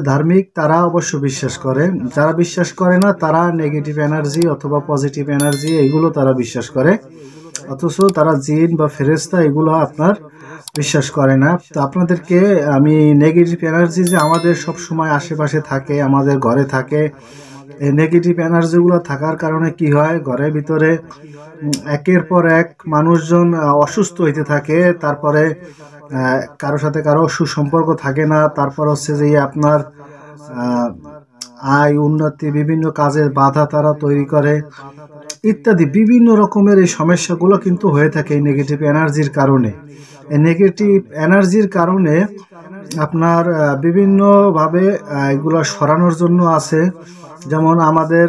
ধার্মিক তারা অবশ্য বিশ্বাস করে, যারা বিশ্বাস করে না তারা নেগেটিভ এনার্জি অথবা পজিটিভ এনার্জি এগুলো তারা বিশ্বাস করে, অথচ তারা জিন বা ফেরেশতা এগুলো আপনার বিশ্বাস করে না। তো আপনাদেরকে আমি নেগেটিভ এনার্জি যে আমাদের সব সময় আশেপাশে থাকে, আমাদের ঘরে থাকে, এই নেগেটিভ এনার্জিগুলো থাকার কারণে কি হয়, ঘরের ভিতরে একের পর এক মানুষজন অসুস্থ হইতে থাকে, তারপরে কারো সাথে কারো সুসম্পর্ক থাকে না, তারপর হচ্ছে যে আপনার আহ, আয় উন্নতি বিভিন্ন কাজের বাধা তারা তৈরি করে ইত্যাদি বিভিন্ন রকমের এই সমস্যাগুলো কিন্তু হয়ে থাকে এই নেগেটিভ এনার্জির কারণে। এই নেগেটিভ এনার্জির কারণে আপনার বিভিন্নভাবে এগুলো সরানোর জন্য আছে। যেমন আমাদের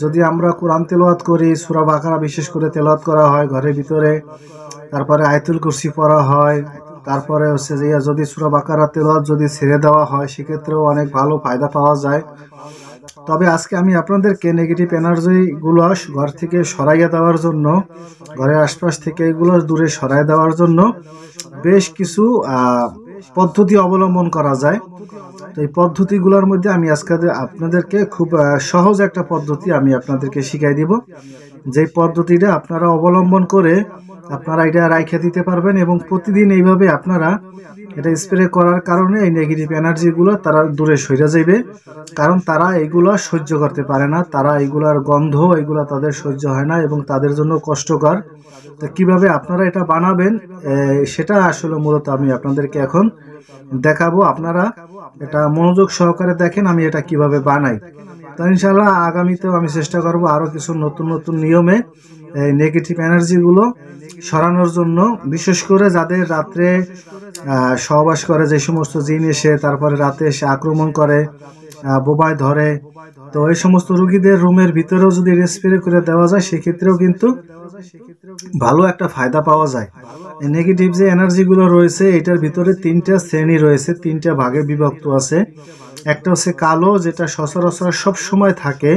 যদি আমরা কোরআন তেলাওয়াত করি, সূরা বাকারা বিশেষ করে তেলাওয়াত করা হয় ঘরের ভিতরে, তারপরে আয়াতুল কুরসি পড়া হয়, তারপরে হচ্ছে যে যদি সূরা বাকারা তেলাওয়াত যদি ছেড়ে দেওয়া হয় সেক্ষেত্রেও অনেক ভালো ফায়দা পাওয়া যায়। তবে আজকে আমি আপনাদেরকে নেগেটিভ এনার্জিগুলো ঘর থেকে সরাইয়া দেওয়ার জন্য, ঘরের আশপাশ থেকে এগুলো দূরে সরাই দেওয়ার জন্য বেশ কিছু পদ্ধতি অবলম্বন করা যায়। তো এই পদ্ধতিগুলোর মধ্যে আমি আজকে আপনাদেরকে খুব সহজ একটা পদ্ধতি আমি আপনাদেরকে শিখাই দিব, যে পদ্ধতিটা আপনারা অবলম্বন করে আপনারা এটা রাইখা দিতে পারবেন এবং প্রতিদিন এইভাবে আপনারা এটা স্প্রে করার কারণে এই নেগেটিভ এনার্জিগুলো তারা দূরে সরে যাবে। কারণ তারা এইগুলো সহ্য করতে পারে না, তারা এইগুলার গন্ধ এগুলো তাদের সহ্য হয় না এবং তাদের জন্য কষ্টকর। তো কিভাবে আপনারা এটা বানাবেন সেটা আসলে মূলত আমি আপনাদেরকে এখন দেখাবো। আপনারা এটা মনোযোগ সহকারে দেখেন আমি এটা কিভাবে বানাই। তো ইনশাআল্লাহ আগামীতেও আমি চেষ্টা করব আরো কিছু নতুন নতুন নিয়মে এই নেগেটিভ এনার্জিগুলো সরানোর জন্য, বিশেষ করে যাদের রাত্রে সহবাস করে যে সমস্ত জিন এসে তারপরে রাতে এসে আক্রমণ করে, বোবায় ধরে, তো এই সমস্ত রোগীদের রুমের ভিতরেও যদি স্প্রে করে দেওয়া যায় সেক্ষেত্রেও কিন্তু ভালো একটা ফায়দা পাওয়া যায়। নেগেটিভ যে এনার্জিগুলো রয়েছে এটার ভিতরে তিনটা শ্রেণী রয়েছে, তিনটা ভাগে বিভক্ত আছে। একটা হচ্ছে কালো, যেটা সচরাচর সব সময় থাকে,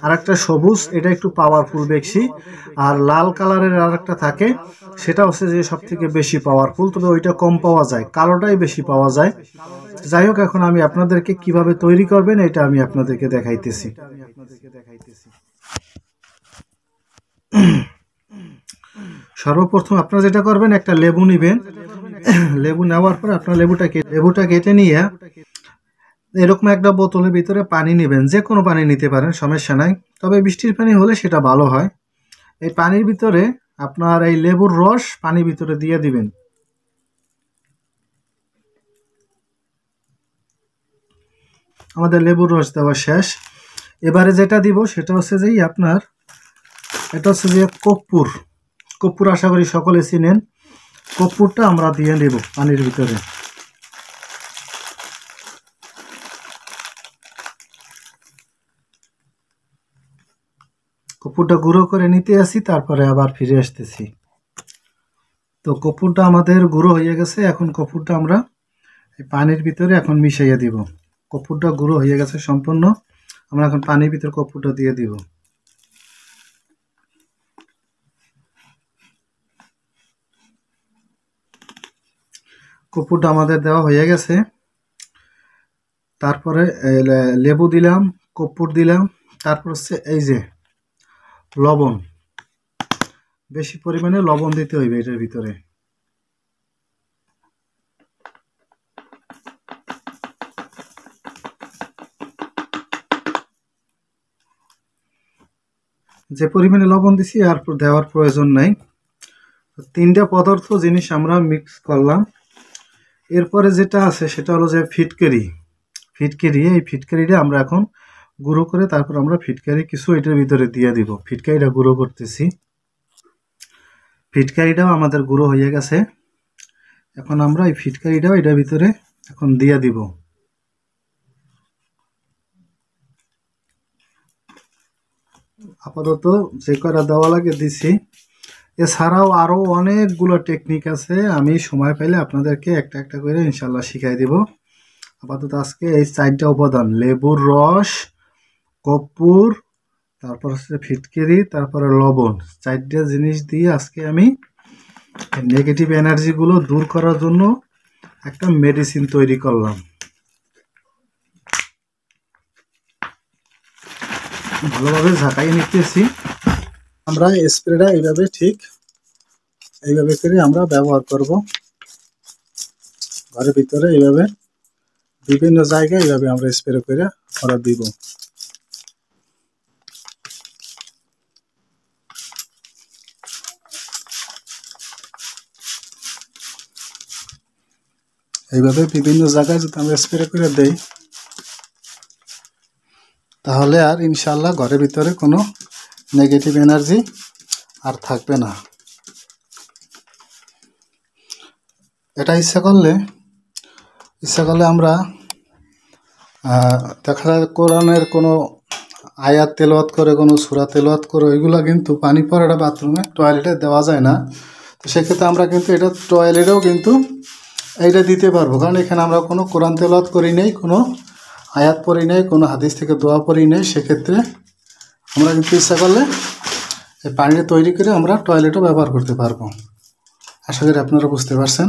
আর একটা সবুজ, এটা একটু পাওয়ারফুল বেশি, আর লাল কালারের আর একটা থাকে, সেটা হচ্ছে যে সব থেকে বেশি পাওয়ারফুল, তবে ওইটা কম পাওয়া যায়, কালোটাই বেশি পাওয়া যায়। যাই হোক, এখন আমি আপনাদেরকে কিভাবে তৈরি করবেন এটা আমি আপনাদেরকে দেখাইতেছি। সর্বপ্রথম আপনারা যেটা করবেন, একটা লেবু নেবেন। লেবু নেওয়ার পর আপনার লেবুটা কেটে নিয়ে এরকম একটা বোতলের ভিতরে পানি নেবেন, যে কোনো পানি নিতে পারেন, সমস্যা নাই, তবে বৃষ্টির পানি হলে সেটা ভালো হয়। এই পানির ভিতরে আপনার এই লেবুর রস পানির ভিতরে দিয়ে দিবেন। আমাদের লেবুর রস দেওয়া শেষ। এবারে যেটা দিব সেটা হচ্ছে যে আপনার এটা হচ্ছে যে কর্পূর। কর্পূর আশা করি সকলে চিনেন। কর্পূরটা আমরা দিয়ে নেব পানির ভিতরে। কর্পূরটা গুঁড়ো করে নিতে আসি, তারপরে আবার ফিরে আসতেছি। তো কর্পূরটা আমাদের গুঁড়ো হয়ে গেছে, এখন কর্পূরটা আমরা পানির ভিতরে এখন মিশাইয়া দিব। কর্পূরটা গুঁড়ো হয়ে গেছে সম্পূর্ণ, আমরা এখন পানির ভিতরে কর্পূরটা দিয়ে দিব। কর্পূরটা আমাদের দেওয়া হয়ে গেছে। তারপরে লেবু দিলাম, কর্পূর দিলাম, তারপর হচ্ছে এই যে লবণ, বেশি পরিমাণে লবণ দিতে হইবে এটার ভিতরে। যে পরিমাণে লবণ দিছি আর দেওয়ার প্রয়োজন নাই। তিনটা পদার্থ জিনিস আমরা মিক্স করলাম। এরপরে যেটা আছে সেটা হলো যে ফিটকারি। এই ফিটকারিটা আমরা এখন গুঁড়ো করে তারপর আমরা ফিটকারি কিছু এটার ভিতরে দিয়ে দিব। ফিটকারিটা গুঁড়ো করতেছি। ফিটকারিটাও আমাদের গুঁড়ো হয়ে গেছে। এখন আমরা এই ফিটকারিটাও এটার ভিতরে এখন দিয়ে দিব। আপাতত যে কয়টা দেওয়া লাগে দিছি। এছাড়াও আরও অনেকগুলো টেকনিক আছে, আমি সময় পাইলে আপনাদেরকে একটা একটা করে ইনশাল্লাহ শিখাই দিব। আপাতত আজকে এই 4টা উপাদান, লেবুর রস, কর্পূর, তারপর হচ্ছে ফিটকিরি, তারপরে লবণ, 4টা জিনিস দিয়ে আজকে আমি নেগেটিভ এনার্জিগুলো দূর করার জন্য একটা মেডিসিন তৈরি করলাম। ভালোভাবে ঝাঁকাই নিতেছি। আমরা স্প্রেটা এইভাবে ঠিক এইভাবে করে আমরা ব্যবহার করব ঘরের ভিতরে। এইভাবে বিভিন্ন জায়গায় এইভাবে আমরা স্প্রে করে দিব। এইভাবে বিভিন্ন জায়গায় যদি আমরা স্প্রে করে দেই তাহলে আর ইনশাআল্লাহ ঘরের ভিতরে কোনো নেগেটিভ এনার্জি আর থাকবে না। এটা ইচ্ছা করলে আমরা দেখা যায় কোরআনের কোনো আয়াত তেলাওয়াত করে, কোনো সূরা তেলাওয়াত করে, এগুলো কিন্তু পানি পড়াটা বাথরুমে টয়লেটে দেওয়া যায় না। তো সেক্ষেত্রে আমরা কিন্তু এটা টয়লেটেও কিন্তু এইটা দিতে পারবো, কারণ এখানে আমরা কোনো কোরআন তেলাওয়াত করি নেই, কোনো আয়াত পড়ি নেই, কোনো হাদিস থেকে দোয়া পড়ি নেই। সেক্ষেত্রে আমরা কিন্তু ইচ্ছা করলে এই পানিটা তৈরি করে আমরা টয়লেটও ব্যবহার করতে পারবো। আশা করি আপনারা বুঝতে পারছেন।